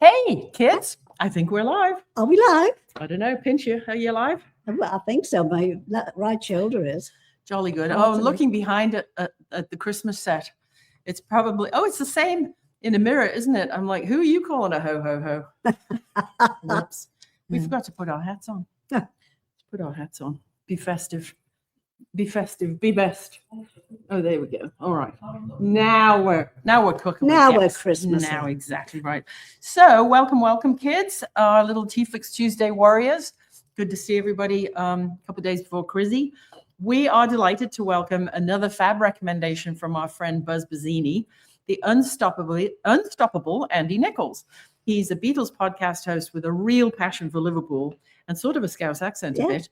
Hey, kids. I think we're live. Are we live? I don't know. Pinch you. Are you live? Well, I think so. My right shoulder is. Jolly good. Oh, looking behind it at the Christmas set. It's probably, it's the same in the mirror, isn't it? I'm like, who are you calling a ho, ho, ho? Whoops. We forgot to put our hats on. Yeah. Put our hats on. Be festive. Be festive. Be best. Oh, there we go. All right. Now we're cooking. Now we're Christmas. Now, exactly right. So welcome, kids. Our little TeaFlix Tuesday warriors. Good to see everybody. A couple of days before Crizzy. We are delighted to welcome another fab recommendation from our friend Buzz Bazzini, the unstoppable Andy Nicholes. He's a Beatles podcast host with a real passion for Liverpool and sort of a Scouse accent a bit.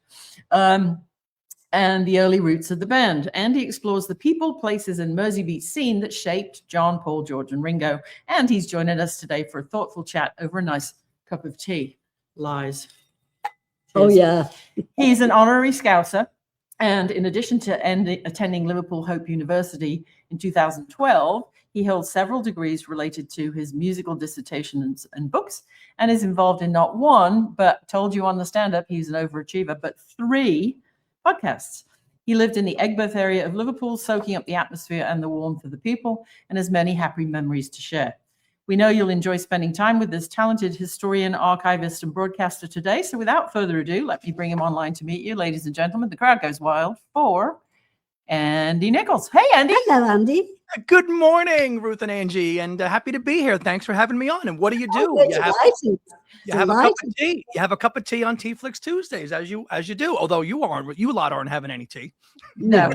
And the early roots of the band. Andy explores the people, places, and Merseybeat scene that shaped John, Paul, George, and Ringo. And he's joining us today for a thoughtful chat over a nice cup of tea. Lies. Oh, yeah. He's an honorary Scouser. And in addition to attending Liverpool Hope University in 2012, he holds several degrees related to his musical dissertations and books, and is involved in not one, but told you on the stand-up, he's an overachiever, but 3 podcasts. He lived in the Aigburth area of Liverpool, soaking up the atmosphere and the warmth of the people, and has many happy memories to share. We know you'll enjoy spending time with this talented historian, archivist, and broadcaster today. So without further ado, let me bring him online to meet you, ladies and gentlemen. The crowd goes wild for Andy Nicholes. Hey, Andy. Hello, Andy. Good morning, Ruth and Angie, and happy to be here. Thanks for having me on. And what do you do? You have a cup of tea. You have a cup of tea on TeaFlix Tuesdays, as you do. Although you lot aren't having any tea. No,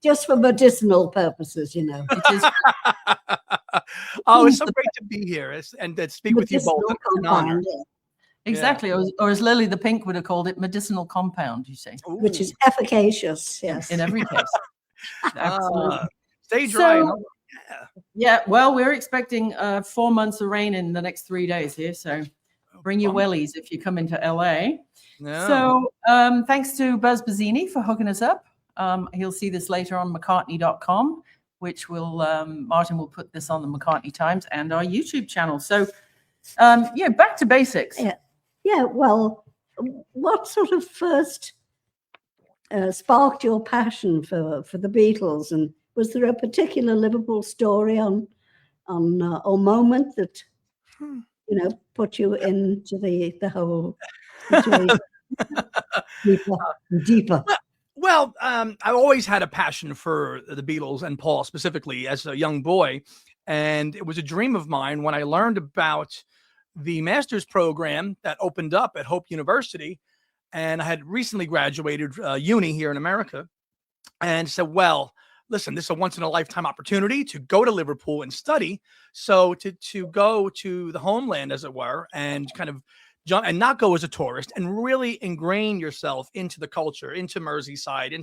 just for medicinal purposes, you know. It is. Oh, it's so great to be here and to speak with you both. An honor. Exactly, or as Lily the Pink would have called it, medicinal compound, you say. Ooh. Which is efficacious, yes. In every case. Absolutely. Stay dry. Yeah, well, we're expecting 4 months of rain in the next 3 days here, so bring your wellies if you come into LA. No. So thanks to Buzz Bazzini for hooking us up. He'll see this later on McCartney.com, which Martin will put this on the McCartney Times and our YouTube channel. So, back to basics. Yeah, well, what sort of first sparked your passion for the Beatles, and was there a particular Liverpool story or moment that put you into the whole situation deeper? Well, I always had a passion for the Beatles and Paul specifically as a young boy, and it was a dream of mine when I learned about the master's program that opened up at Hope University. And I had recently graduated uni here in America, and said, well, listen, this is a once-in-a-lifetime opportunity to go to Liverpool and study. So to go to the homeland, as it were, and kind of jump and not go as a tourist and really ingrain yourself into the culture, into Merseyside,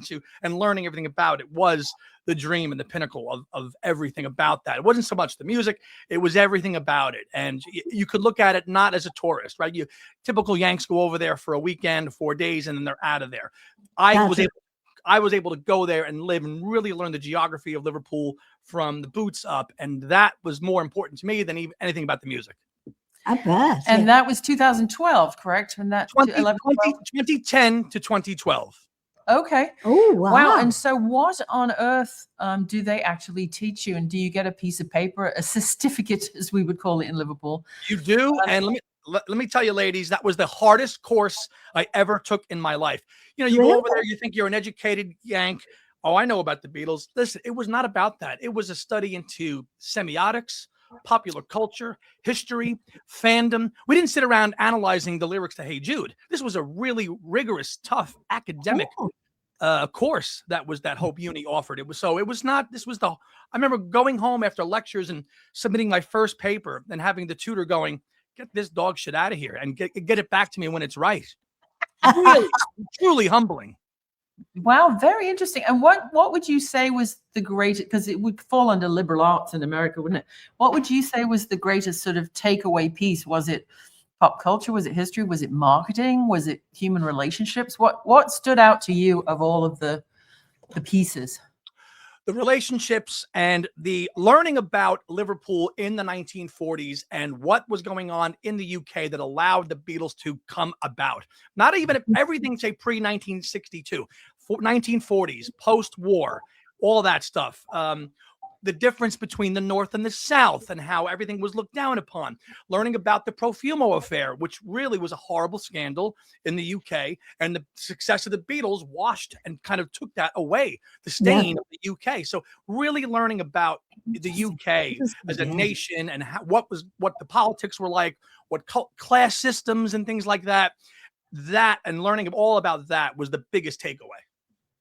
and learning everything about it was the dream and the pinnacle of everything about that. It wasn't so much the music, it was everything about it. And you could look at it not as a tourist, right? Typical Yanks go over there for a weekend, 4 days, and then they're out of there. I was able to go there and live and really learn the geography of Liverpool from the boots up. And that was more important to me than even anything about the music. I bet. And that was 2012, correct? And that 2010 to 2012. Okay. Oh, wow. And so what on earth do they actually teach you? And do you get a piece of paper, a certificate, as we would call it in Liverpool? You do. And let me tell you, ladies, that was the hardest course I ever took in my life. You go over there, you think you're an educated Yank. Oh, I know about the Beatles. Listen, it was not about that. It was a study into semiotics, popular culture, history, fandom. We didn't sit around analyzing the lyrics to Hey Jude. This was a really rigorous, tough academic course that Hope Uni offered. I remember going home after lectures and submitting my first paper and having the tutor going, get this dog shit out of here and get it back to me when it's right. Really, truly humbling. Wow, very interesting. And what would you say was the greatest, because it would fall under liberal arts in America, wouldn't it? What would you say was the greatest sort of takeaway piece? Was it pop culture? Was it history? Was it marketing? Was it human relationships? What stood out to you of all of the pieces? The relationships and the learning about Liverpool in the 1940s and what was going on in the UK that allowed the Beatles to come about. Not even everything, say, pre-1962, 1940s, post-war, all that stuff. The difference between the North and the South and how everything was looked down upon. Learning about the Profumo affair, which really was a horrible scandal in the UK, and the success of the Beatles washed and kind of took that away, the stain of the UK. So really learning about the UK as a nation and what the politics were like, what class systems and things like that. That and learning all about that was the biggest takeaway.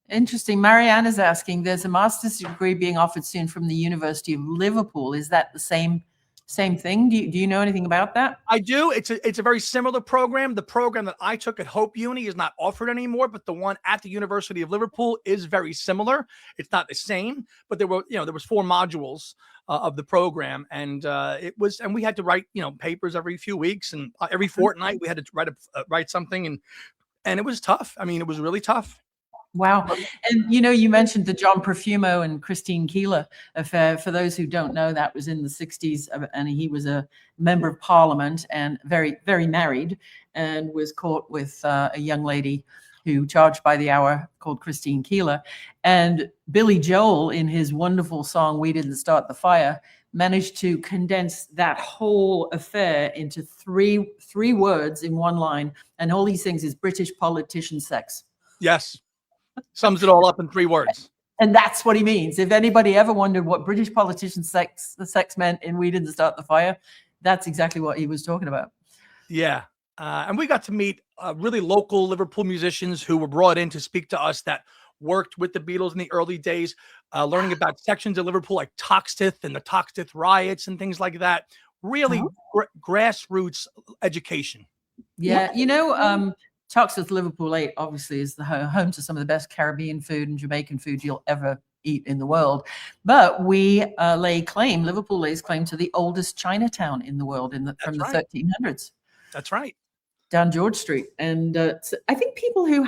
Interesting. Marianne is asking, there's a master's degree being offered soon from the University of Liverpool. Is that the same thing? Do you know anything about that? I do. It's a very similar program. The program that I took at Hope Uni is not offered anymore, but the one at the University of Liverpool is very similar. It's not the same, but there was 4 modules of the program, and we had to write papers every few weeks, and every fortnight we had to write something, and it was tough. I mean, it was really tough. Wow. And you mentioned the John Profumo and Christine Keeler affair. For those who don't know, that was in the 60s, and he was a member of parliament and very, very married, and was caught with a young lady who charged by the hour called Christine Keeler. And Billy Joel, in his wonderful song, "We Didn't Start the Fire," managed to condense that whole affair into three words in one line. And all he sings is British politician sex. Yes. Sums it all up in 3 words. And that's what he means. If anybody ever wondered what British politician sex meant in "We Didn't Start the Fire," that's exactly what he was talking about. Yeah. And we got to meet really local Liverpool musicians who were brought in to speak to us that worked with the Beatles in the early days, learning about sections of Liverpool like Toxteth and the Toxteth riots and things like that. Really grassroots education. Yeah. Toxteth Liverpool 8 obviously is the home to some of the best Caribbean food and Jamaican food you'll ever eat in the world. But Liverpool lays claim to the oldest Chinatown in the world from the 1300s. That's right. Down George Street. And so I think people who've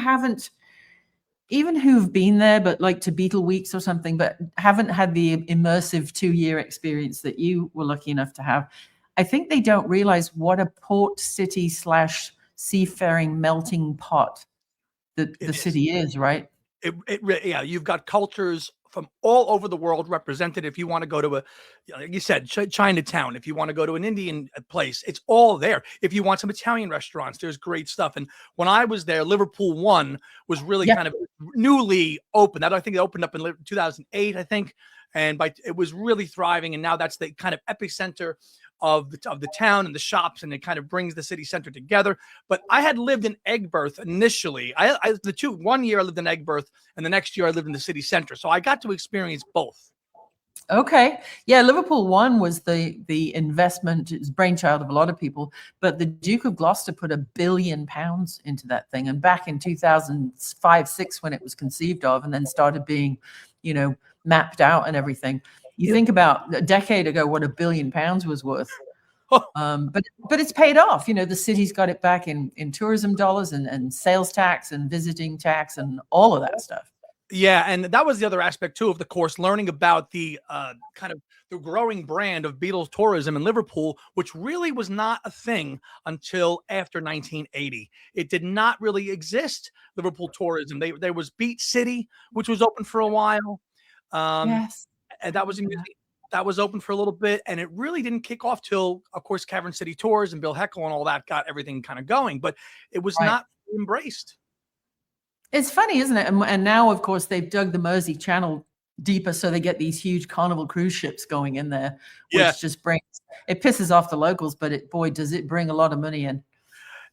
been there, but like to Beatle Weeks or something, but haven't had the immersive 2-year experience that you were lucky enough to have, I think they don't realize what a port city / seafaring melting pot the city is, right? Yeah, you've got cultures from all over the world represented. If you want to go to like you said, Chinatown, if you want to go to an Indian place, it's all there. If you want some Italian restaurants, there's great stuff. And when I was there, Liverpool 1 was really kind of newly opened. I think it opened up in 2008, I think. And it was really thriving. And now that's the kind of epicenter of the town and the shops, and it kind of brings the city center together. But I had lived in Aigburth initially. 1 year I lived in Aigburth, and the next year I lived in the city center. So I got to experience both. Okay. Yeah, Liverpool 1 was the investment, it's brainchild of a lot of people, but the Duke of Gloucester put £1 billion into that thing. And back in 2005-06, when it was conceived of and then started being, mapped out and everything, you think about a decade ago what £1 billion was worth. But it's paid off. The city's got it back in tourism dollars and sales tax and visiting tax and all of that stuff. Yeah, and that was the other aspect too of the course, learning about the kind of the growing brand of Beatles tourism in Liverpool, which really was not a thing until after 1980. It did not really exist, Liverpool tourism. There was Beat City, which was open for a while. Yes. And that was open for a little bit, and it really didn't kick off till, of course, Cavern City Tours and Bill Heckle and all that got everything kind of going, but it was not embraced. It's funny, isn't it? And now, of course, they've dug the Mersey Channel deeper, so they get these huge Carnival cruise ships going in there, which just pisses off the locals, but does it bring a lot of money in.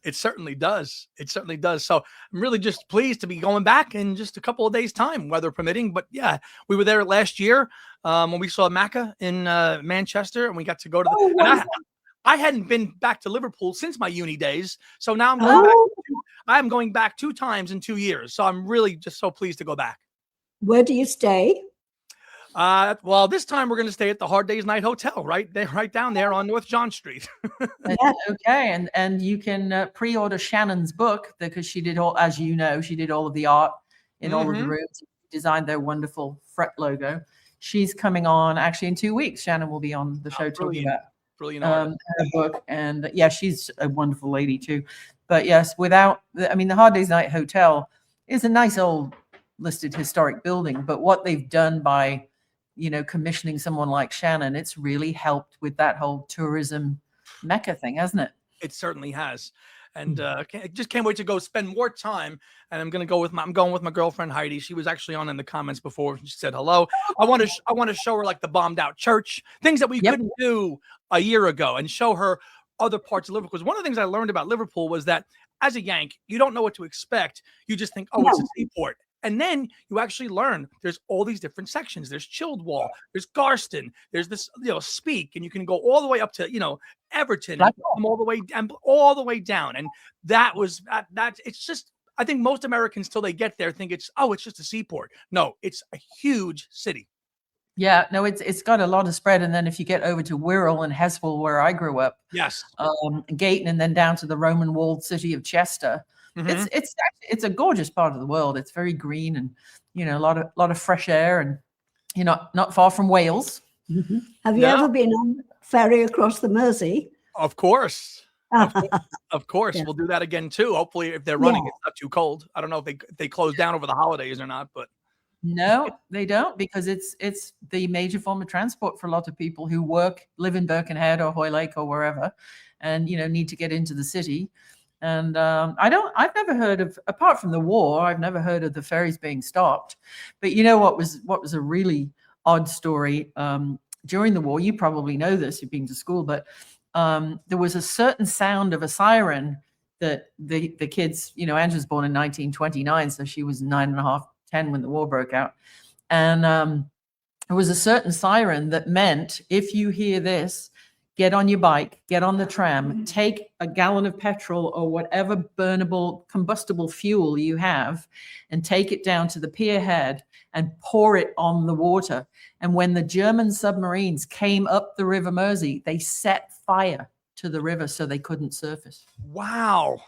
It certainly does. It certainly does. So I'm really just pleased to be going back in just a couple of days' time, weather permitting. But yeah, we were there last year when we saw Macca in Manchester, and we got to go to I hadn't been back to Liverpool since my uni days. So now I'm going back. I'm going back 2 times in 2 years. So I'm really just so pleased to go back. Where do you stay? Well, this time we're going to stay at the Hard Day's Night Hotel, right down there on North John Street. Okay, and you can pre-order Shannon's book because she did all, as you know, she did all of the art in all of the rooms. designed their wonderful fret logo. She's coming on actually in 2 weeks. Shannon will be on the show talking about her book. And yeah, she's a wonderful lady too. But yes, the Hard Day's Night Hotel is a nice old listed historic building, but what they've done by, commissioning someone like Shannon, it's really helped with that whole tourism Mecca thing, hasn't it? It certainly has. And just can't wait to go spend more time. And I'm going with my girlfriend Heidi. She was actually on in the comments before. She said hello. I want to show her like the bombed out church, things that we couldn't do a year ago, and show her other parts of Liverpool. Because one of the things I learned about Liverpool was that as a Yank, you don't know what to expect. You just think, it's a seaport. And then you actually learn there's all these different sections. There's Childwall, there's Garston, there's this, Speak, and you can go all the way up to, Everton, and all the way down. And that was that. It's just, I think most Americans till they get there think it's just a seaport. No, it's a huge city. Yeah, no, it's got a lot of spread. And then if you get over to Wirral and Heswall, where I grew up, yes, Gayton, and then down to the Roman walled city of Chester. Mm-hmm. It's a gorgeous part of the world. It's very green and, a lot of fresh air, and, not far from Wales. Mm-hmm. Have you ever been on a ferry across the Mersey? Of course. Of course. Yeah. We'll do that again too. Hopefully if they're running, it's not too cold. I don't know if they close down over the holidays or not, but. No, they don't, because it's the major form of transport for a lot of people who live in Birkenhead or Hoylake or wherever, and, need to get into the city. And I've never heard of, apart from the war, I've never heard of the ferries being stopped. But what was a really odd story during the war? You probably know this, you've been to school, but there was a certain sound of a siren that the kids, Angie was born in 1929, so she was 9.5, 10 when the war broke out. And there was a certain siren that meant, if you hear this, get on your bike, get on the tram, take a gallon of petrol or whatever burnable, combustible fuel you have, and take it down to the pier head and pour it on the water. And when the German submarines came up the River Mersey, they set fire to the river so they couldn't surface. Wow.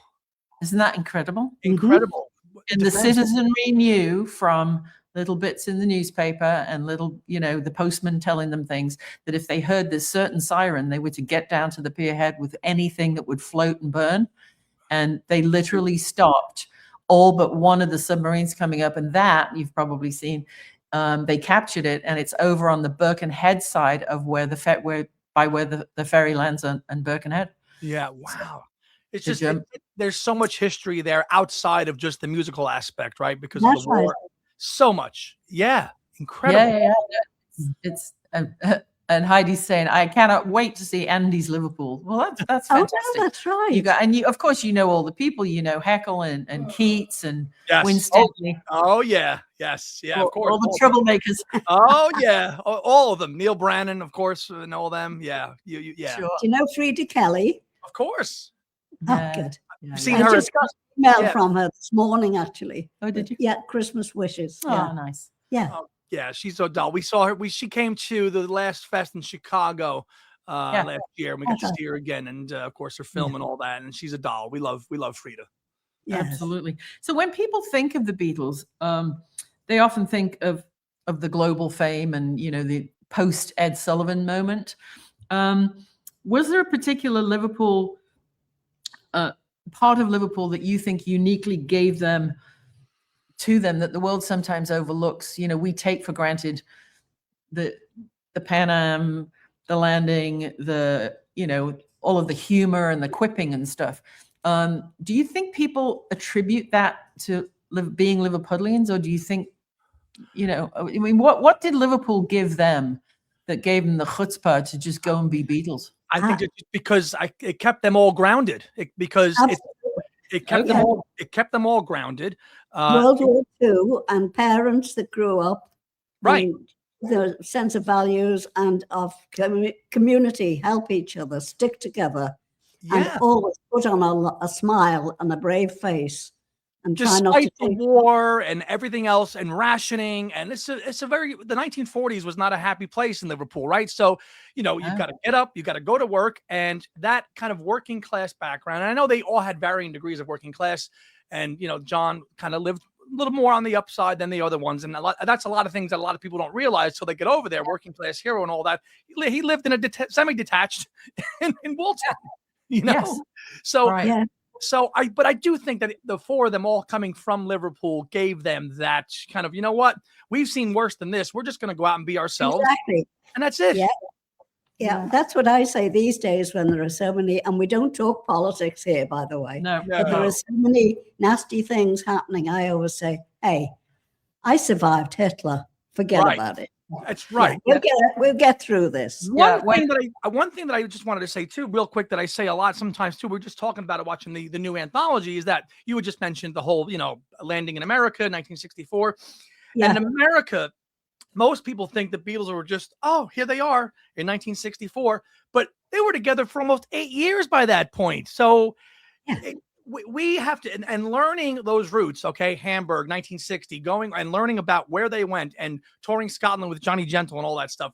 Isn't that incredible? Incredible. And the citizenry knew from little bits in the newspaper and little, the postman telling them things, that if they heard this certain siren, they were to get down to the pier head with anything that would float and burn. And they literally stopped all but one of the submarines coming up. And that you've probably seen, they captured it, and it's over on the Birkenhead side of where the ferry lands on Birkenhead. Yeah. Wow. It's just, there's so much history there outside of just the musical aspect, right? Because of the war. Right. So much. Yeah. Incredible. Yeah. It's and Heidi's saying, I cannot wait to see Andy's Liverpool. Well, that's fantastic. Oh, that's right. You of course, all the people, Heckle and Keats and Winstanley. Oh, yeah. Yes. Yeah, of course. All the troublemakers. Oh, yeah. All of them. Neil Brannon, of course, and all them. Yeah. Yeah. Sure. Do you know Frida Kelly? Of course. Oh, good. I've seen her. I just got an email from her this morning, actually. Oh, did you? Yeah, Christmas wishes. Oh, nice. Yeah. Yeah, she's a doll. We saw her. She came to the last fest in Chicago last year, and we got to see her again. And of course, her film and all that. And she's a doll. We love Frida. Yes. Absolutely. So when people think of the Beatles, they often think of the global fame and the post Ed Sullivan moment. Was there a particular Liverpool part of Liverpool that you think uniquely gave them to them that the world sometimes overlooks? We take for granted the Pan Am, the landing, all of the humor and the quipping and stuff. Do you think people attribute that to being Liverpudlians, or do you think, what did Liverpool give them that gave them the chutzpah to just go and be Beatles? I think it's because it kept them all grounded. It kept them all grounded. World War II and parents that grew up, right? The sense of values and of community, help each other, stick together, and always put on a smile and a brave face. And despite try not to the war and everything else and rationing, and the 1940s was not a happy place in Liverpool, right? So, you've got to get up, you got to go to work, and that kind of working class background. And I know they all had varying degrees of working class, and John kind of lived little more on the upside than the other ones. And that's a lot of things that a lot of people don't realize till they get over there, working class hero and all that. He lived in a semi-detached in Walton, you know? Yes. So, Right. Yeah. but I do think that the four of them all coming from Liverpool gave them that kind of, you know what, we've seen worse than this. We're just going to go out and be ourselves. Exactly. And that's it. Yeah. Yeah, that's what I say these days when there are so many, and we don't talk politics here, by the way. No. But there are so many nasty things happening. I always say, hey, I survived Hitler. Forget Right. about it. That's right. Yeah, we'll get through this. Yeah, One thing that I just wanted to say too, real quick, that I say a lot sometimes too, we're just talking about it watching the new anthology, is that you had just mentioned the whole, landing in America, 1964. Yeah. And in America, most people think the Beatles were just, oh, here they are in 1964, but they were together for almost 8 years by that point. So Yeah. we have to, and learning those roots, okay, Hamburg, 1960, going and learning about where they went and touring Scotland with Johnny Gentle and all that stuff,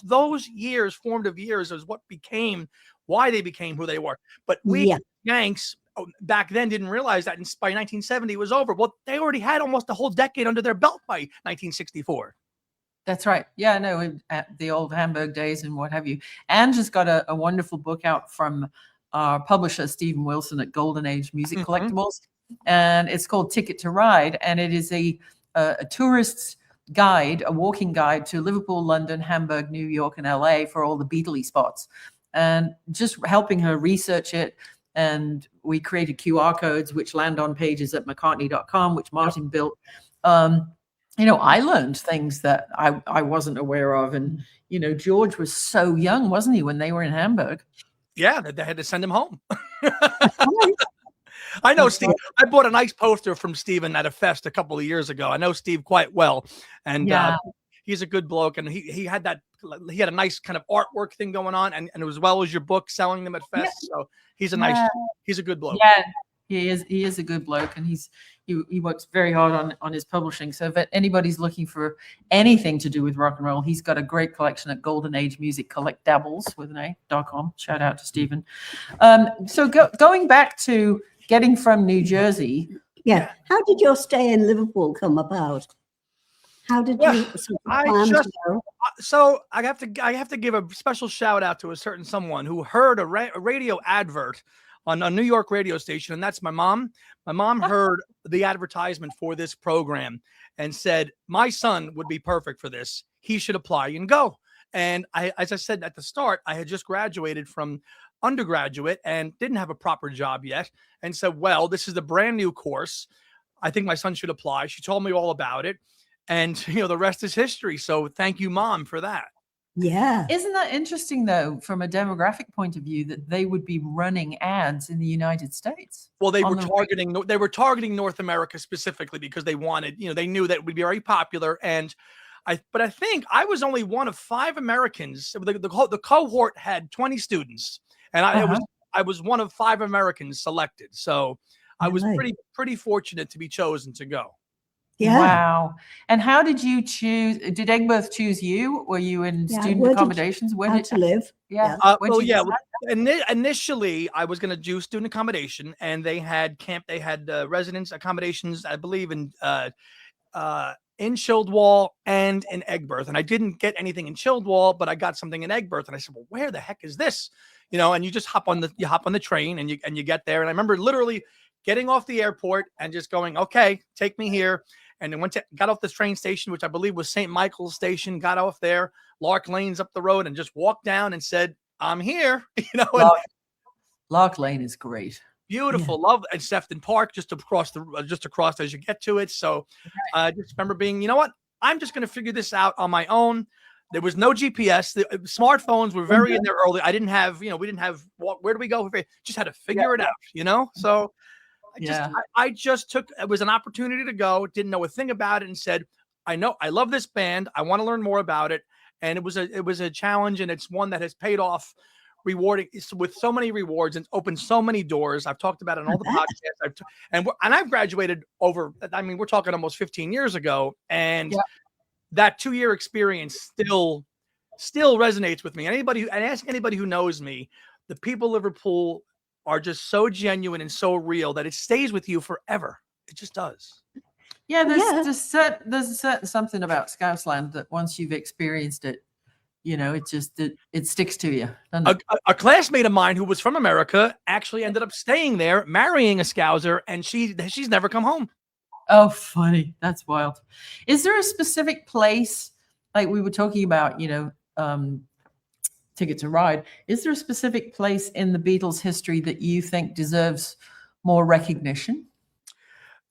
those years, formative years, is what became why they became who they were. But we Yanks back then didn't realize that by 1970 it was over. Well, they already had almost a whole decade under their belt by 1964. That's right. Yeah, no, at the old Hamburg days and what have you. Anne just got a wonderful book out from our publisher, Stephen Wilson, at Golden Age Music Collectibles. And it's called Ticket to Ride. And it is a tourist's guide, a walking guide to Liverpool, London, Hamburg, New York, and LA for all the Beatley spots. And just helping her research it. And we created QR codes, which land on pages at McCartney.com, which Martin built. I learned things that I wasn't aware of. And, George was so young, wasn't he, when they were in Hamburg? Yeah, they had to send him home. I know Steve. I bought a nice poster from Steven at a fest a couple of years ago. I know Steve quite well. And he's a good bloke. And he had a nice kind of artwork thing going on. And as well as your book, selling them at fests. Yeah. So he's a good bloke. Yeah. He is a good bloke, and he works very hard on his publishing. So if anybody's looking for anything to do with rock and roll, he's got a great collection at Golden Age Music Collectibles with an A.com. Shout out to Stephen. So going back to getting from New Jersey. Yeah. How did your stay in Liverpool come about? How did you? So I have to give a special shout out to a certain someone who heard a radio advert on a New York radio station, and that's my mom. My mom heard the advertisement for this program and said, my son would be perfect for this. He should apply and go. And as I said at the start, I had just graduated from undergraduate and didn't have a proper job yet. And said, well, this is a brand new course. I think my son should apply. She told me all about it. And, the rest is history. So thank you, Mom, for that. Yeah. Isn't that interesting, though, from a demographic point of view, that they would be running ads in the United States? Well, they were targeting North America specifically because they wanted, they knew that it would be very popular. And I think I was only one of 5 Americans. The cohort had 20 students, and I was one of 5 Americans selected. So I was pretty fortunate to be chosen to go. Yeah. Wow. And how did you choose? Did Aigburth choose you? Were you in student accommodations? Where did you live? Yeah. Initially, I was going to do student accommodation, and they had residence accommodations, I believe, in Childwall and in Aigburth. And I didn't get anything in Childwall, but I got something in Aigburth. And I said, well, where the heck is this? And you just hop on the train and you get there. And I remember literally getting off the airport and just going, okay, take me here. And then got off this train station, which I believe was St. Michael's Station, got off there, Lark Lane's up the road, and just walked down and said, I'm here. Lark Lane is great. Beautiful. Yeah. Love and Sefton Park, just across as you get to it. So I just remember being, you know what? I'm just going to figure this out on my own. There was no GPS. The smartphones were very in there early. I didn't have, we didn't have, where do we go? Just had to figure it out, So I just took, it was an opportunity to go, didn't know a thing about it, and said, I love this band. I want to learn more about it. And it was a challenge, and it's one that has paid off rewarding with so many rewards and opened so many doors. I've talked about it on all the podcasts. And I've graduated we're talking almost 15 years ago. And that 2-year experience still resonates with me. Ask anybody who knows me, the people of Liverpool are just so genuine and so real that it stays with you forever. It just does. Yeah, Yeah. there's a certain something about Scousland that once you've experienced it, it sticks to you. A classmate of mine who was from America actually ended up staying there, marrying a Scouser, and she's never come home. Oh, funny. That's wild. Is there a specific place, like we were talking about, Ticket to Ride? Is there a specific place in the Beatles' history that you think deserves more recognition?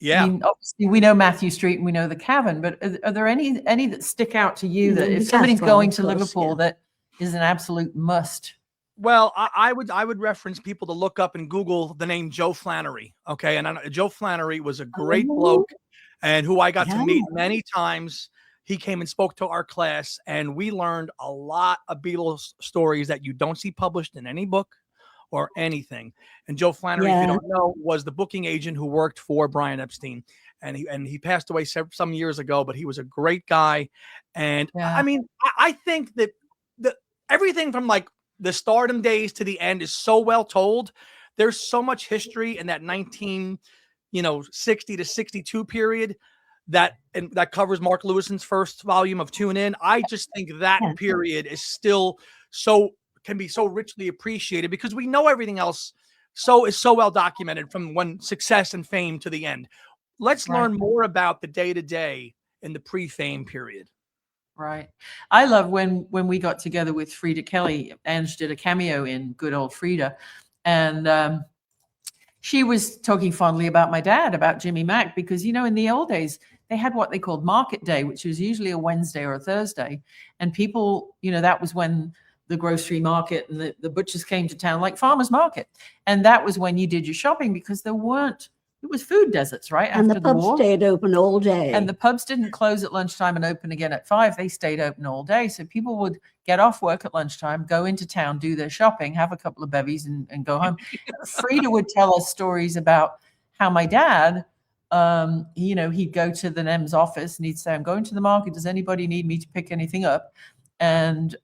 Yeah. I mean, obviously we know Matthew Street and we know the Cavern, but are there any that stick out to you that The if somebody's Cathedral, going of to course, Liverpool, yeah. that is an absolute must? Well, I would reference people to look up and Google the name Joe Flannery. Okay, and Joe Flannery was a great bloke, and who I got to meet many times. He came and spoke to our class, and we learned a lot of Beatles stories that you don't see published in any book or anything. And Joe Flannery, if you don't know, was the booking agent who worked for Brian Epstein, and he passed away some years ago. But he was a great guy, and I mean, I think that everything from like the stardom days to the end is so well told. There's so much history in that 1960 to 62 period that covers Mark Lewison's first volume of Tune In. I just think that period is still can be so richly appreciated because we know everything else is so well documented from when success and fame to the end. Let's learn more about the day-to-day in the pre-fame period. Right. I love when we got together with Frida Kelly. Ange did a cameo in Good Old Frida, and she was talking fondly about my dad, about Jimmy Mack, because in the old days they had what they called Market Day, which was usually a Wednesday or a Thursday, and people, that was when the grocery market and the butchers came to town, like farmers market, and that was when you did your shopping because it was food deserts, right? And after the pubs war. stayed open all day. And the pubs didn't close at lunchtime and open again at 5. They stayed open all day. So people would get off work at lunchtime, go into town, do their shopping, have a couple of bevies and go home. Frida would tell us stories about how my dad, he'd go to the NEM's office and he'd say, I'm going to the market. Does anybody need me to pick anything up? And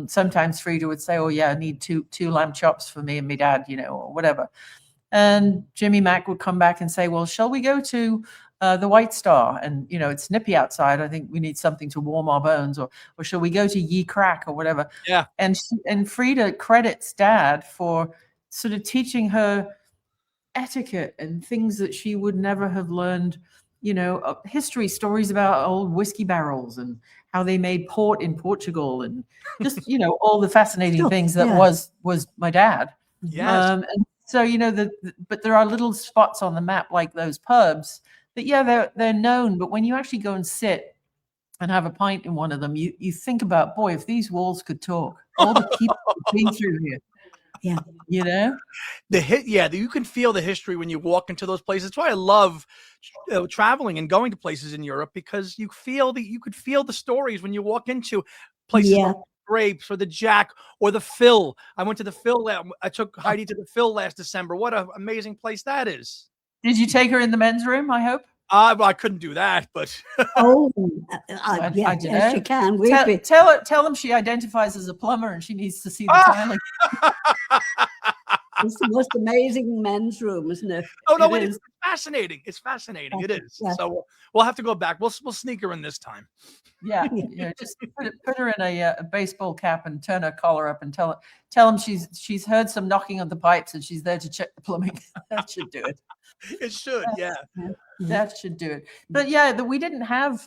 sometimes Frida would say, oh, yeah, I need two lamb chops for me and my dad, or whatever. And Jimmy Mack would come back and say, well, shall we go to the White Star? And, it's nippy outside. I think we need something to warm our bones. Or shall we go to Ye Crack or whatever? Yeah. And Frida credits Dad for sort of teaching her etiquette and things that she would never have learned, history stories about old whiskey barrels and how they made port in Portugal and just, all the fascinating things that was my dad. Yes. And so, but there are little spots on the map like those pubs that, they're known. But when you actually go and sit and have a pint in one of them, you think about, boy, if these walls could talk, all the people who've been through here. Yeah. You can feel the history when you walk into those places. That's why I love traveling and going to places in Europe, because you could feel the stories when you walk into places like Grapes or the Jack or the Phil. I went to the Phil. I took Heidi to the Phil last December. What an amazing place that is. Did you take her in the men's room, I hope? Well, I couldn't do that, but yes, you can. Tell them she identifies as a plumber and she needs to see the tiling. It's the most amazing men's room, isn't it? Oh no, it's fascinating. It's fascinating. It is. Yeah. So we'll have to go back. We'll sneak her in this time. Yeah, just put her in a baseball cap and turn her collar up and tell them she's heard some knocking on the pipes and she's there to check the plumbing. That should do it. It should, yeah. That should do it. But we didn't have.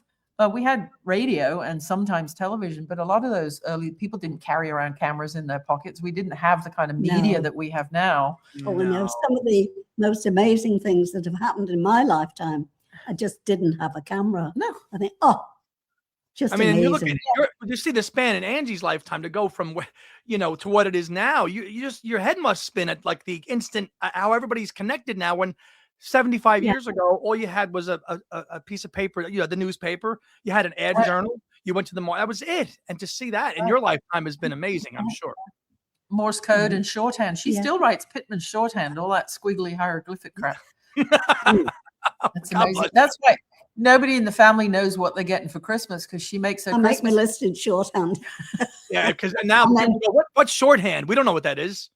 We had radio and sometimes television, but a lot of those early people didn't carry around cameras in their pockets. We didn't have the kind of media that we have now. Oh, and there's some of the most amazing things that have happened in my lifetime. I just didn't have a camera. No. I think, just amazing. You see the span in Angie's lifetime to go from to what it is now. Your head must spin at like the instant how everybody's connected now. When 75 years ago, all you had was a piece of paper, the newspaper. You had an ad journal. You went to the mall. That was it. And to see that in your lifetime has been amazing, I'm sure. Morse code and shorthand. She still writes Pittman shorthand, all that squiggly hieroglyphic crap. That's amazing. That's why nobody in the family knows what they're getting for Christmas, because she makes her Christmas. Make me list in shorthand. Yeah, because now people go, what's shorthand? We don't know what that is.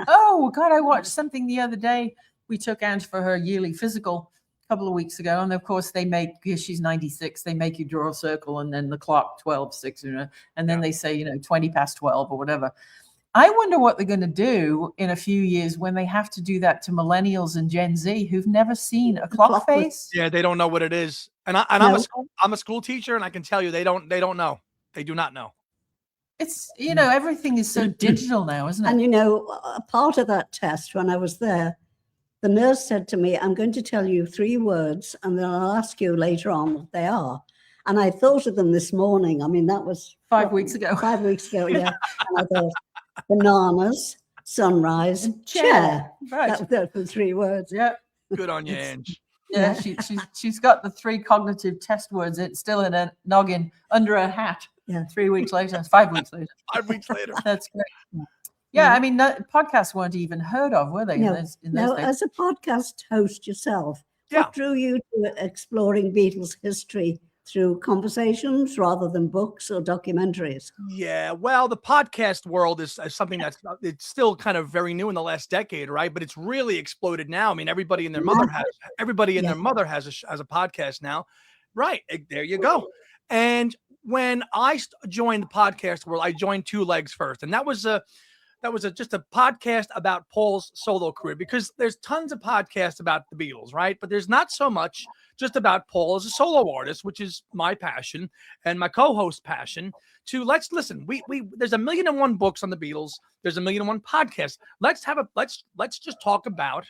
Oh God, I watched something the other day. We took Ange for her yearly physical, couple of weeks ago, and of course they make, because she's 96, they make you draw a circle and then the clock 12:06, and then they say 20 past 12 or whatever. I wonder what they're going to do in a few years when they have to do that to millennials and Gen Z who've never seen a clock face. Yeah, they don't know what it is. And No. I'm a school teacher, and I can tell you they don't know. They do not know. It's everything is so digital now, isn't it? And a part of that test, when I was there, the nurse said to me, "I'm going to tell you 3 words, and then I'll ask you later on what they are." And I thought of them this morning. I mean, that was 5 weeks ago. 5 weeks ago, yeah. And I thought, bananas, sunrise, And chair. Right. That were 3 words. Yeah. Good on you, Ange. Yeah, she's got the 3 cognitive test words. It's still in a noggin under her hat. Yeah. 3 weeks later, 5 weeks later. 5 weeks later. That's great. Yeah, I mean, podcasts weren't even heard of, were they? No. in those Now, days? as a podcast host yourself, Yeah. what drew you to exploring Beatles history through conversations rather than books or documentaries? Yeah, well, the podcast world is something that's it's still kind of very new in the last decade, right? But it's really exploded now. I mean, everybody and their mother has a podcast now, right? There you go. And when I joined the podcast world, I joined Two Legs first, and that was just a podcast about Paul's solo career, because there's tons of podcasts about the Beatles, right? But there's not so much just about Paul as a solo artist, which is my passion and my co-host passion. Let's listen. There's 1,000,001 books on the Beatles. There's 1,000,001 podcasts. Let's just talk about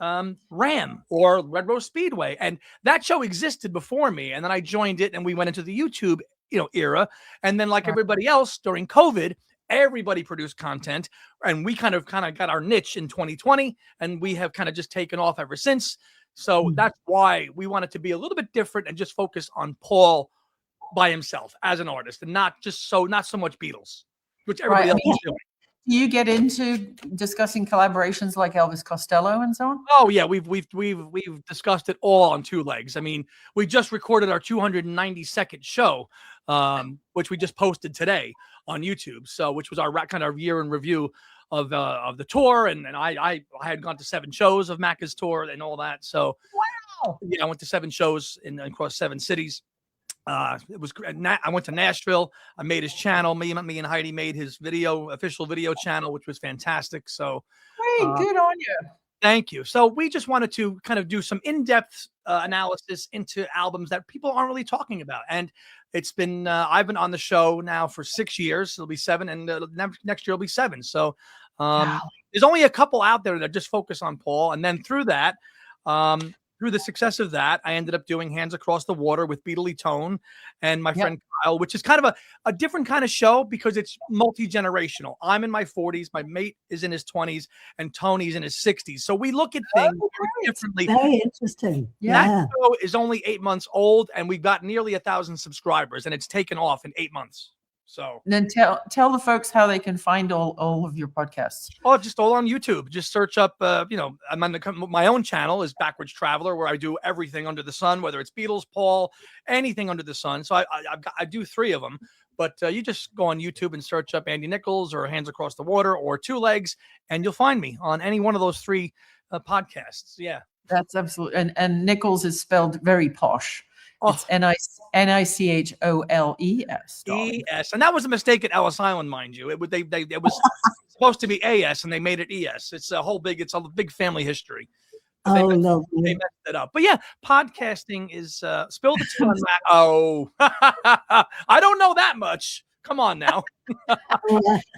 Ram or Red Rose Speedway, and that show existed before me, and then I joined it, and we went into the YouTube era, and then like everybody else during COVID, everybody produced content, and we kind of got our niche in 2020, and we have kind of just taken off ever since. So that's why we wanted to be a little bit different and just focus on Paul by himself as an artist, and not so much Beatles, which everybody else is doing. Do you get into discussing collaborations like Elvis Costello and so on? Oh yeah, we've discussed it all on Two Legs. I mean, we just recorded our 292nd show, which we just posted today on YouTube. So, which was our kind of year in review of the tour, and I had gone to 7 shows of Macca's tour and all that. So, wow, yeah, I went to 7 shows across 7 cities. It was great. I went to Nashville. I made his channel. Me and Heidi made his official video channel, which was fantastic. So great, good on you. Thank you. So we just wanted to kind of do some in-depth analysis into albums that people aren't really talking about. And it's been, I've been on the show now for 6 years. It'll be 7, and next year will be 7. So there's only a couple out there that just focus on Paul. And then through that, through the success of that, I ended up doing Hands Across the Water with Beatley Tone and my friend Kyle, which is kind of a different kind of show because it's multi-generational. I'm in my 40s, my mate is in his 20s, and Tony's in his 60s. So we look at things differently. Very interesting. That show is only 8 months old, and we've got nearly 1,000 subscribers, and it's taken off in 8 months. So and then tell the folks how they can find all of your podcasts. Oh, just all on YouTube. Just search up, I'm on my own channel is Backwards Traveler, where I do everything under the sun, whether it's Beatles, Paul, anything under the sun. So I do 3 of them, but you just go on YouTube and search up Andy Nicholes or Hands Across the Water or Two Legs, and you'll find me on any one of those 3 podcasts. Yeah. That's absolutely, and Nicholes is spelled very posh. It's Nicholes. ES, and that was a mistake at Ellis Island, mind you. It was supposed to be AS, and they made it ES. It's a big family history. They messed it up. But yeah, podcasting is spill the tea on that. Oh, I don't know that much. Come on now.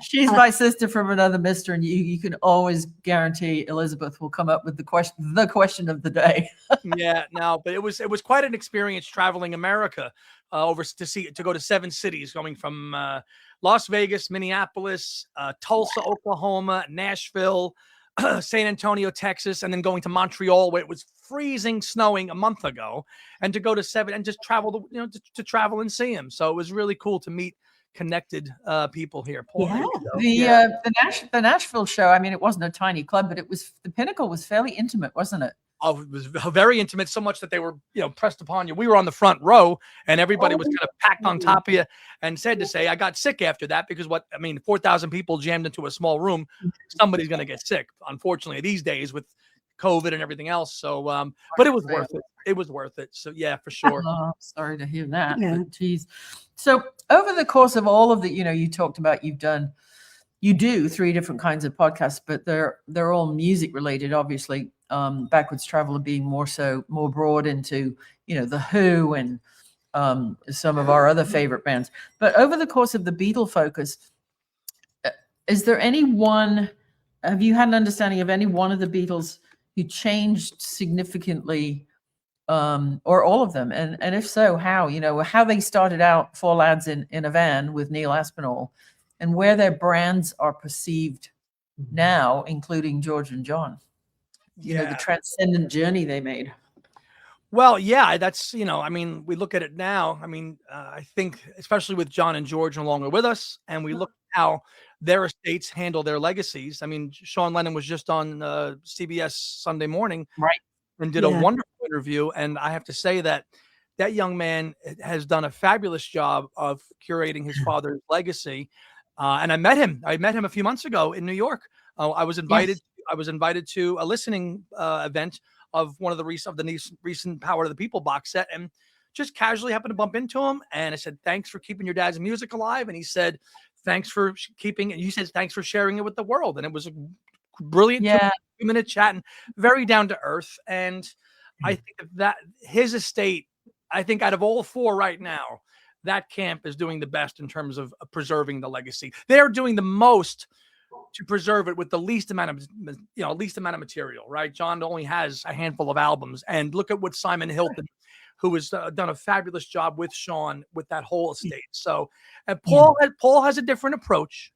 She's my sister from another mister, and you can always guarantee Elizabeth will come up with the question of the day. Yeah, no, but it was quite an experience traveling America to go to 7 cities, going from Las Vegas, Minneapolis, Tulsa, Oklahoma, Nashville, San Antonio, Texas, and then going to Montreal, where it was freezing, snowing a month ago, and to go to 7 and just travel to travel and see him. So it was really cool to meet connected people here. Paul, the Nashville show, I mean, it wasn't a tiny club, but the Pinnacle was fairly intimate, wasn't it? Oh, it was very intimate, so much that they were pressed upon you. We were on the front row, and everybody was kind of packed on top of you. And sad to say, I got sick after that, because 4,000 people jammed into a small room, somebody's going to get sick. Unfortunately, these days with COVID and everything else. So, but it was worth it. It was worth it. So yeah, for sure. Oh, sorry to hear that. Yeah. But geez. So over the course of all of the, you talked about you do 3 different kinds of podcasts, but they're all music related, obviously. Backwards Traveler being more broad into, the Who and some of our other favorite bands. But over the course of the Beatle focus, is there have you had an understanding of any one of the Beatles who changed significantly, or all of them? And if so, how? How they started out 4 lads in a van with Neil Aspinall, and where their brands are perceived now, including George and John. The transcendent journey they made. Well, yeah, that's, we look at it now. I think especially with John and George no longer with us, and we look at how their estates handle their legacies. Sean Lennon was just on CBS Sunday Morning, right, and did a wonderful interview. And I have to say that young man has done a fabulous job of curating his father's legacy. And I met him a few months ago in New York. I was invited. Yes. I was invited to a listening event of one of the recent Power to the People box set, and just casually happened to bump into him. And I said, "Thanks for keeping your dad's music alive." And he said, "Thanks for keeping," and you said, "Thanks for sharing it with the world." And it was a brilliant 2-minute chat, and very down to earth. And I think that his estate, I think out of all 4 right now, that camp is doing the best in terms of preserving the legacy. They're doing the most to preserve it with the least amount of material, right? John only has a handful of albums, and look at what Simon Hilton, who has done a fabulous job with Sean with that whole estate. So, and Paul has a different approach,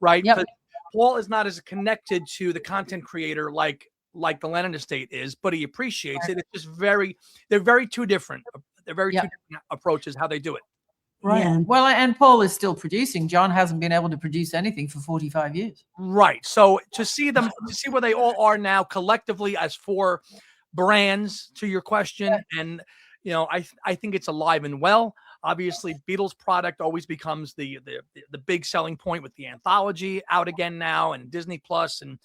right? Yep. Paul is not as connected to the content creator like the Lennon estate is, but he appreciates it. It's just they're very two different. They're very two different approaches how they do it. Right. Yeah. Well, and Paul is still producing. John hasn't been able to produce anything for 45 years. Right. So to see where they all are now collectively as 4 brands, to your question, and I think it's alive and well. Obviously, Beatles product always becomes the big selling point with the anthology out again now, and Disney Plus, and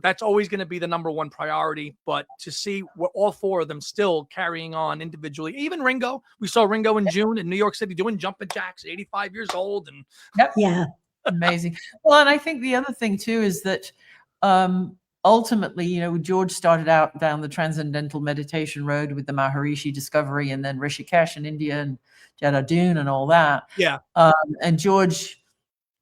that's always going to be the number 1 priority. But to see what all 4 of them still carrying on individually, even Ringo, we saw Ringo in June in New York City doing jumping jacks, 85 years old, and amazing. Well, and I think the other thing too is that ultimately, George started out down the transcendental meditation road with the Maharishi discovery, and then Rishikesh in India and Dehradun and all that. Yeah. And George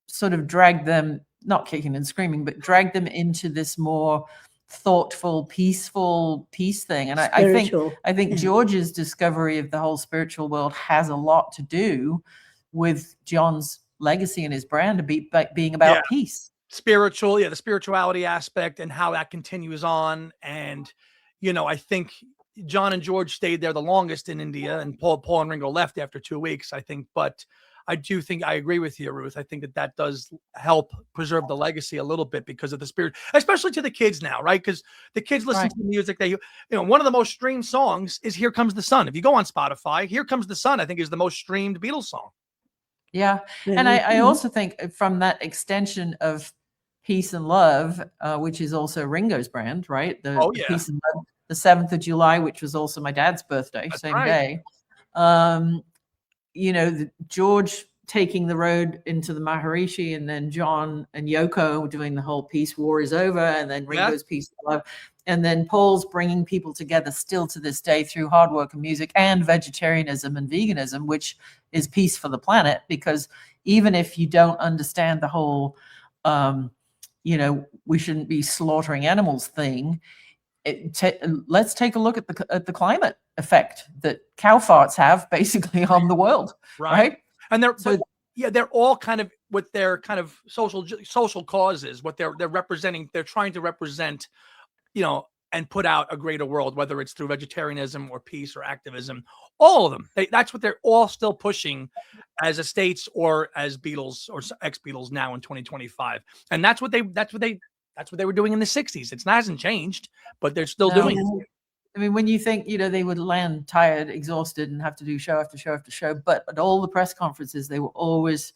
sort of dragged them, not kicking and screaming, but dragged them into this more thoughtful, peaceful peace thing. And I think George's discovery of the whole spiritual world has a lot to do with John's legacy and his brand being about peace. The spirituality aspect and how that continues on. And, I think John and George stayed there the longest in India, and Paul and Ringo left after 2 weeks, I think. But I do think I agree with you, Ruth. I think that does help preserve the legacy a little bit because of the spirit, especially to the kids now, right? Because the kids listen to the music. One of the most streamed songs is "Here Comes the Sun." If you go on Spotify, "Here Comes the Sun," I think is the most streamed Beatles song. Yeah. And I also think from that extension of peace and love, which is also Ringo's brand, right? The peace and love, the 7th of July, which was also my dad's birthday, That's same right. day. George taking the road into the Maharishi, and then John and Yoko doing the whole peace, war is over, and then Ringo's peace and love. And then Paul's bringing people together still to this day through hard work and music and vegetarianism and veganism, which is peace for the planet. Because even if you don't understand the whole, we shouldn't be slaughtering animals thing, let's take a look at the climate effect that cow farts have basically on the world, right? And they're all kind of with their kind of social causes, what they're representing. They're trying to represent, and put out a greater world, whether it's through vegetarianism or peace or activism. All of them. That's what they're all still pushing as estates or as Beatles or ex-Beatles now in 2025. And that's what they were doing in the 60s. It hasn't changed, but they're still doing it. I mean, when you think, they would land tired, exhausted, and have to do show after show after show, but at all the press conferences, they were always,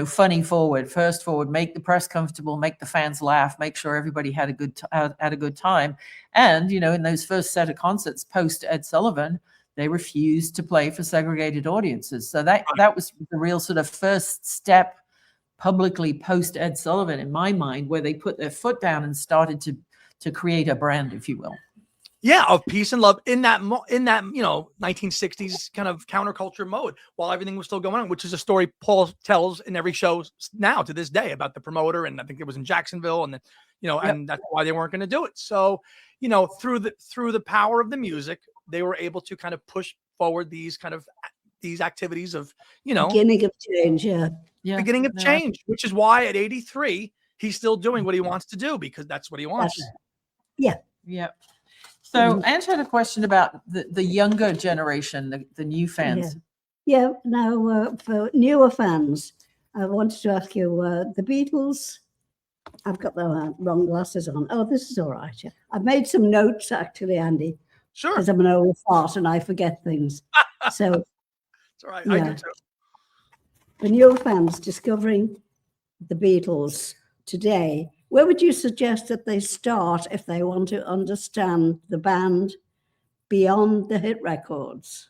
funny forward, first forward, make the press comfortable, make the fans laugh, make sure everybody had a good time. And, in those first set of concerts post Ed Sullivan, they refused to play for segregated audiences. So that was the real sort of first step publicly post Ed Sullivan, in my mind, where they put their foot down and started to create a brand, if you will. Yeah, of peace and love in that 1960s kind of counterculture mode, while everything was still going on, which is a story Paul tells in every show now to this day about the promoter, and I think it was in Jacksonville, and and that's why they weren't going to do it. So, through the power of the music, they were able to kind of push forward these activities of beginning of change, beginning of change, which is why at 83 he's still doing what he wants to do, because that's what he wants. Yeah. So Ange had a question about the younger generation, the new fans. Yeah. Now, for newer fans, I wanted to ask you, the Beatles. I've got the wrong glasses on. Oh, this is all right. Yeah. I've made some notes, actually, Andy. Sure. Because I'm an old fart and I forget things. So it's all right. I do too. For newer fans discovering the Beatles today, where would you suggest that they start if they want to understand the band beyond the hit records?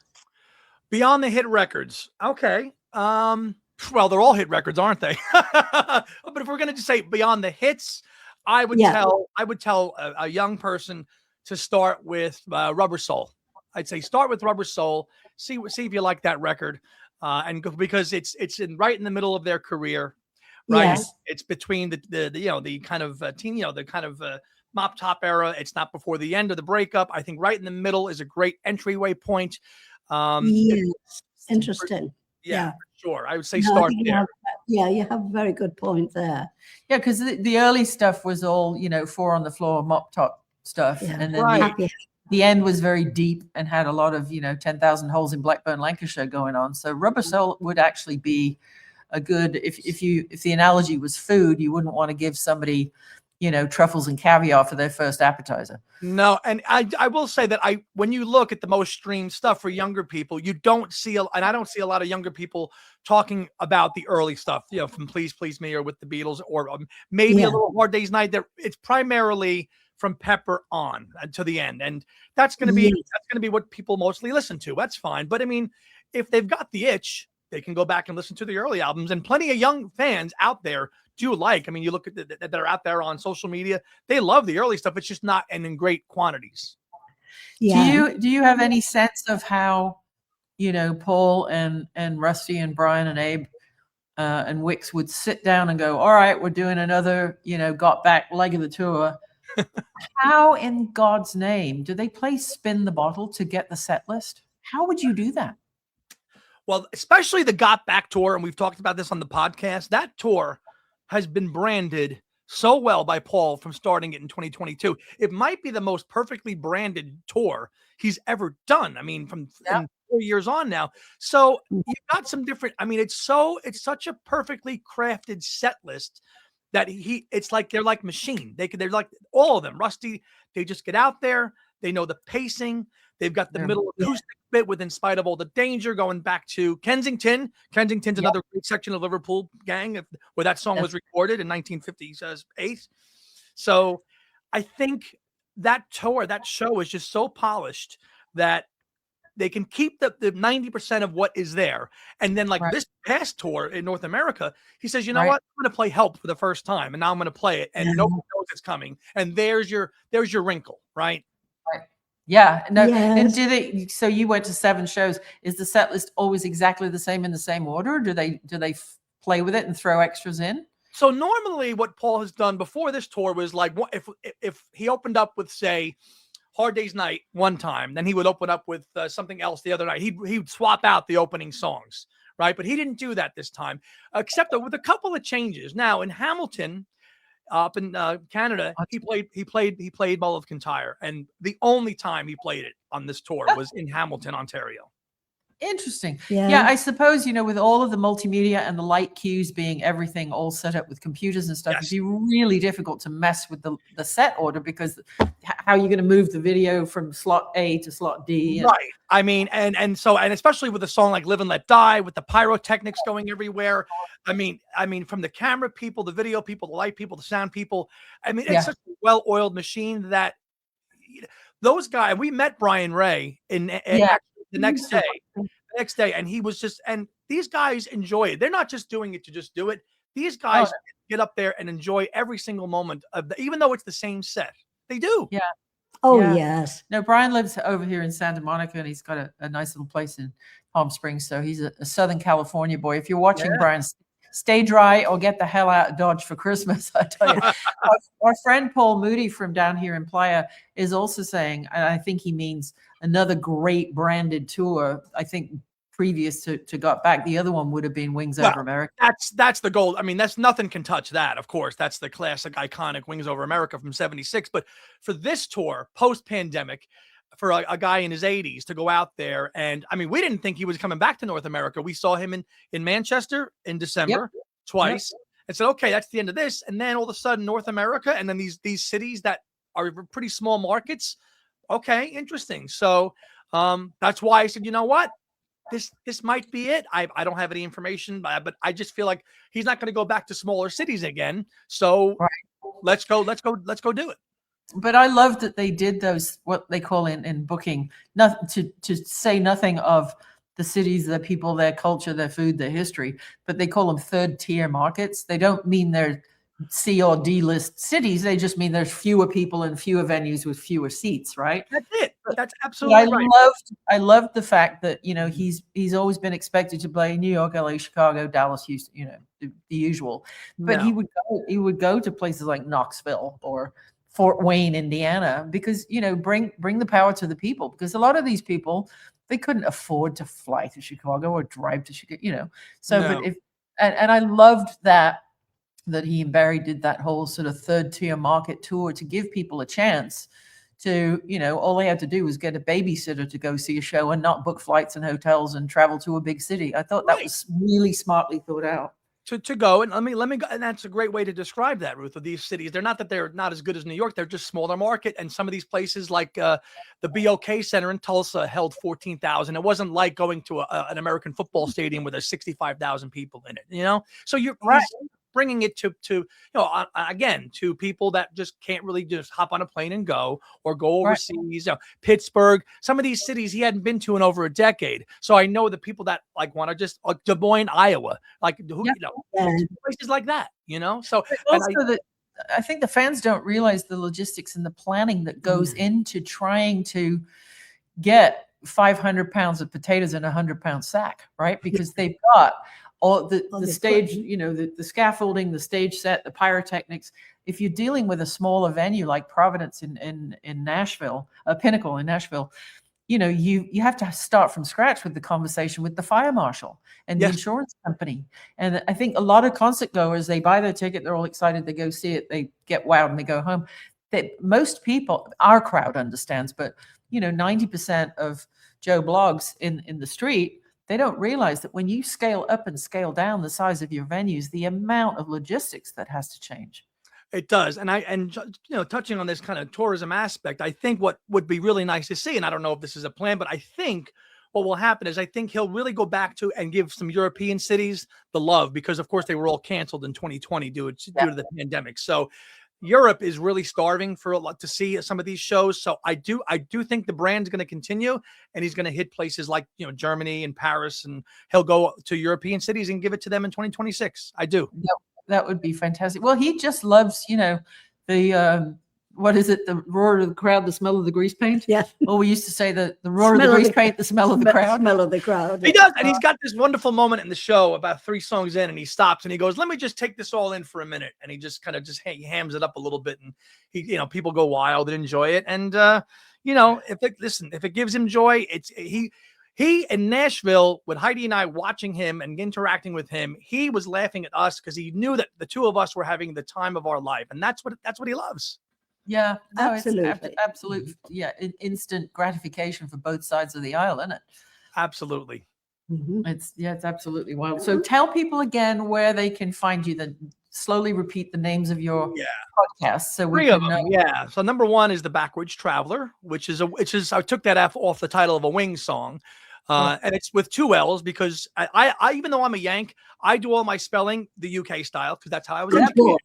Beyond the hit records. Okay. Well, they're all hit records, aren't they? But if we're going to just say beyond the hits, I would tell a young person to start with Rubber Soul. I'd say start with Rubber Soul. See if you like that record, and go, because it's right in the middle of their career. Right, Yes. it's between the kind of mop top era. It's not before the end of the breakup. I think right in the middle is a great entryway point. Interesting. Yeah, sure. I would say start there. You have a very good point there. Yeah, because the early stuff was all, four on the floor, mop top stuff. Yeah. And then the end was very deep and had a lot of, 10,000 holes in Blackburn, Lancashire going on. So Rubber Soul would actually be a good, if the analogy was food, you wouldn't want to give somebody, truffles and caviar for their first appetizer. No, and I will say that when you look at the most streamed stuff for younger people, you don't see, and I don't see a lot of younger people talking about the early stuff, from Please Please Me or with the Beatles, or maybe a little Hard Day's Night. That it's primarily from Pepper on to the end, and that's going to be what people mostly listen to. That's fine, but I mean, if they've got the itch, they can go back and listen to the early albums, and plenty of young fans out there do like. I mean, you look at that are out there on social media, they love the early stuff. It's just not in great quantities. Yeah. Do you have any sense of how, Paul and Rusty and Brian and Abe and Wix would sit down and go, all right, we're doing another, got back leg of the tour. How in God's name do they play Spin the Bottle to get the set list? How would you do that? Well, especially the Got Back tour, and we've talked about this on the podcast, that tour has been branded so well by Paul from starting it in 2022. It might be the most perfectly branded tour he's ever done. I mean, from 4 years on now. So you've got some different, I mean, it's such a perfectly crafted set list that it's like, they're like machine. They're like all of them. Rusty, they just get out there. They know the pacing. They've got the middle acoustic bit with In Spite of All the Danger, going back to Kensington. Kensington's another great section of Liverpool Gang, where that song was recorded in 1958. So I think that tour, that show is just so polished that they can keep the 90% of what is there. And then this past tour in North America, he says, you know what? I'm going to play Help for the first time, and now I'm going to play it, and nobody knows it's coming. And there's your wrinkle, right? Yeah. No. Yes. And so you went to 7 shows. Is the set list always exactly the same in the same order? Do they play with it and throw extras in? So normally what Paul has done before this tour was like, if he opened up with, say, Hard Day's Night one time, then he would open up with something else the other night. He'd swap out the opening songs, right? But he didn't do that this time, except with a couple of changes. Now in Hamilton, up in Canada, he played Mull of Kintyre, and the only time he played it on this tour was in Hamilton, Ontario. Interesting. Yeah. Yeah, I suppose, with all of the multimedia and the light cues being everything all set up with computers and stuff, it'd be really difficult to mess with the set order, because how are you going to move the video from slot A to slot D? Right. I mean, and especially with a song like Live and Let Die, with the pyrotechnics going everywhere. I mean, from the camera people, the video people, the light people, the sound people. I mean, it's such a well-oiled machine that those guys, we met Brian Ray the next day, and he was just, and these guys enjoy it. They're not just doing it to just do it. These guys get up there and enjoy every single moment of even though it's the same set. They do. Yeah. Oh, yes. No, Brian lives over here in Santa Monica, and he's got a nice little place in Palm Springs. So he's a Southern California boy. If you're watching Brian, stay dry or get the hell out of Dodge for Christmas. I tell you, our friend Paul Moody from down here in Playa is also saying, and I think he means another great branded tour. I think previous to Got Back, the other one would have been Wings Over America. That's the goal. I mean, that's nothing can touch that. Of course, that's the classic, iconic Wings Over America from '76. But for this tour, post-pandemic, for a guy in his 80s to go out there, and I mean, we didn't think he was coming back to North America. We saw him in Manchester in December twice, and said, okay, that's the end of this. And then all of a sudden, North America, and then these cities that are pretty small markets. Okay, interesting. So that's why I said, you know what? This might be it. I don't have any information, but I just feel like he's not going to go back to smaller cities again. So let's go do it. But I love that they did those, what they call in booking, nothing to say nothing of the cities, the people, their culture, their food, their history, but they call them third tier markets. They don't mean they're C or D list cities. They just mean there's fewer people and fewer venues with fewer seats, right? That's it. That's absolutely right. I loved the fact that, he's always been expected to play New York, LA, Chicago, Dallas, Houston, the usual. But he would go to places like Knoxville or Fort Wayne, Indiana, because, bring the power to the people, because a lot of these people, they couldn't afford to fly to Chicago or drive to Chicago, but I loved that he and Barry did that whole sort of third tier market tour to give people a chance to, all they had to do was get a babysitter to go see a show and not book flights and hotels and travel to a big city. I thought that was really smartly thought out. To go, and let me go, and that's a great way to describe that, Ruth, of these cities. They're not that they're not as good as New York, they're just smaller market. And some of these places like the BOK Center in Tulsa held 14,000. It wasn't like going to an American football stadium where there's 65,000 people in it, so you're bringing it to again, to people that just can't really just hop on a plane and go, or go overseas. Pittsburgh, some of these cities he hadn't been to in over a decade. So I know the people that want to just Des Moines, Iowa, places like that. So also I think the fans don't realize the logistics and the planning that goes into trying to get 500 pounds of potatoes in a 100-pound sack, right? Because they've got all the stage, the scaffolding, the stage set, the pyrotechnics. If you're dealing with a smaller venue like Providence in Nashville, Pinnacle in Nashville, you have to start from scratch with the conversation with the fire marshal and the insurance company. And I think a lot of concert goers, they buy their ticket, they're all excited, they go see it, they get wowed and they go home. Most people, our crowd understands, but 90% of Joe Blogs in the street, they don't realize that when you scale up and scale down the size of your venues, the amount of logistics that has to change. It does. And touching on this kind of tourism aspect, I think what would be really nice to see, and I don't know if this is a plan, but I think what will happen is I think he'll really go back to and give some European cities the love, because of course they were all canceled in 2020 due to the pandemic. So Europe is really starving for a lot to see some of these shows. So I do think the brand's going to continue, and he's going to hit places like, Germany and Paris, and he'll go to European cities and give it to them in 2026. I do. That would be fantastic. Well, he just loves, the, what is it? The roar of the crowd, the smell of the grease paint. Yeah. Well, we used to say the roar of the grease paint, the smell of the crowd. Smell of the crowd. He does. And he's got this wonderful moment in the show about 3 songs in, and he stops and he goes, let me just take this all in for a minute. And he just kind of he hams it up a little bit, and he, people go wild and enjoy it. And, if it gives him joy, he in Nashville, with Heidi and I watching him and interacting with him, he was laughing at us because he knew that the two of us were having the time of our life. And that's what he loves. Yeah, no, absolutely. It's absolute, instant gratification for both sides of the aisle, isn't it? Absolutely. Mhm. It's absolutely wild. So tell people again where they can find you. Then slowly repeat the names of your Yeah. podcasts so we Three of can them, yeah. So number one is the Backwards Traveler, which is I took that off the title of a Wings song, and it's with 2 L's because I even though I'm a Yank, I do all my spelling the UK style because that's how I was Good boy. educated.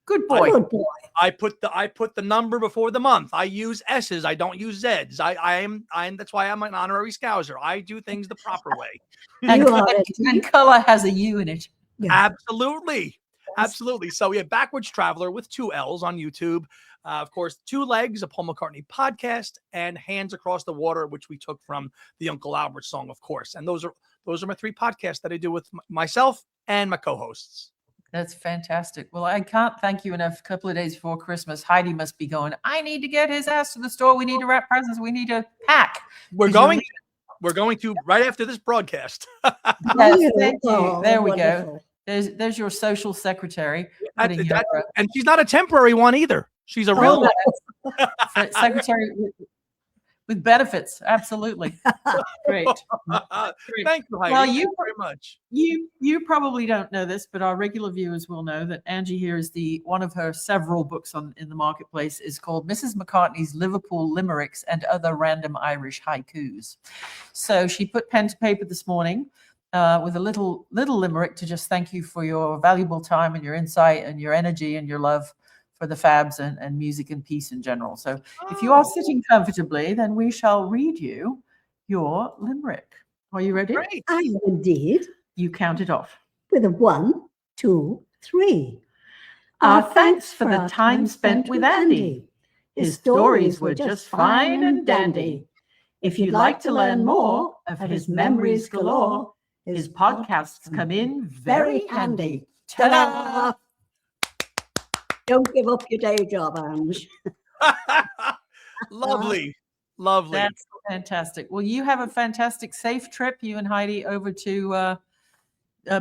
Good boy. Good boy. I put the number before the month. I use S's. I don't use Z's. I'm that's why I'm an honorary Scouser. I do things the proper way. And, You are it. and color has a U in it. Yeah. Absolutely. Absolutely. So yeah, Backwards Traveler with 2 L's on YouTube. Of course, 2 Legs, a Paul McCartney podcast, and Hands Across the Water, which we took from the Uncle Albert song, of course. And those are my 3 podcasts that I do with myself and my co-hosts. That's fantastic. Well, I can't thank you enough. A couple of days before Christmas, Heidi must be going, I need to get his ass to the store. We need to wrap presents. We need to pack. We're going to right after this broadcast. Yes, thank you. Oh, There we wonderful. go. There's your social secretary. That's- putting that's- your, and she's not a temporary one either. She's a real one. secretary with benefits. Absolutely. Great. Thank you, Heidi. Well, Thank you- you very much. You probably don't know this, but our regular viewers will know that Angie here is one of her several books in the marketplace is called Mrs. McCartney's Liverpool Limericks and Other Random Irish Haikus. So she put pen to paper this morning with a little limerick to just thank you for your valuable time and your insight and your energy and your love for the Fabs and music and peace in general. So if you are sitting comfortably, then we shall read you your limerick. Are you ready? Great. I am indeed. You count it off. With a 1, 2, 3. Our thanks for the time spent with Andy. His stories were just fine and dandy. If you'd like to learn more of his memories galore, his podcasts come in very handy. Ta-da! Don't give up your day job, Ange. Lovely. Lovely. That's fantastic. Well, you have a fantastic, safe trip, you and Heidi, over to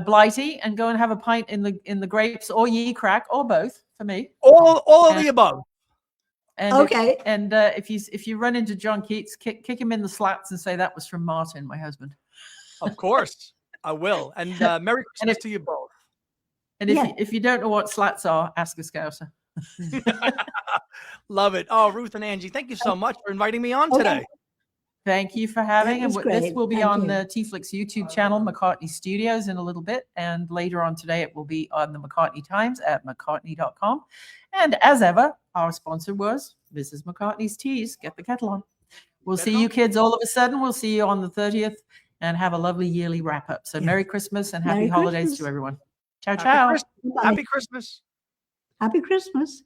Blighty, and go and have a pint in the grapes or ye crack or both for me. all of the above. And Okay. if you run into John Keats, kick him in the slats and say that was from Martin, my husband. Of course, I will. And Merry Christmas to you both. And if you don't know what slats are, ask a Scouser. Love it. Oh, Ruth and Angie, thank you so much for inviting me on today. Thank you for having. That was And this great. will be Thank on you. the TeaFlix YouTube channel, McCartney Studios, in a little bit. And later on today, it will be on the McCartney Times at mccartney.com. And as ever, our sponsor was Mrs. McCartney's Teas. Get the kettle on. We'll see you kids all of a sudden. We'll see you on the 30th and have a lovely yearly wrap up. So Yeah. Merry Christmas and happy Merry holidays Christmas. to everyone. Ciao, Happy ciao. Christmas. Bye. Happy Christmas. Happy Christmas.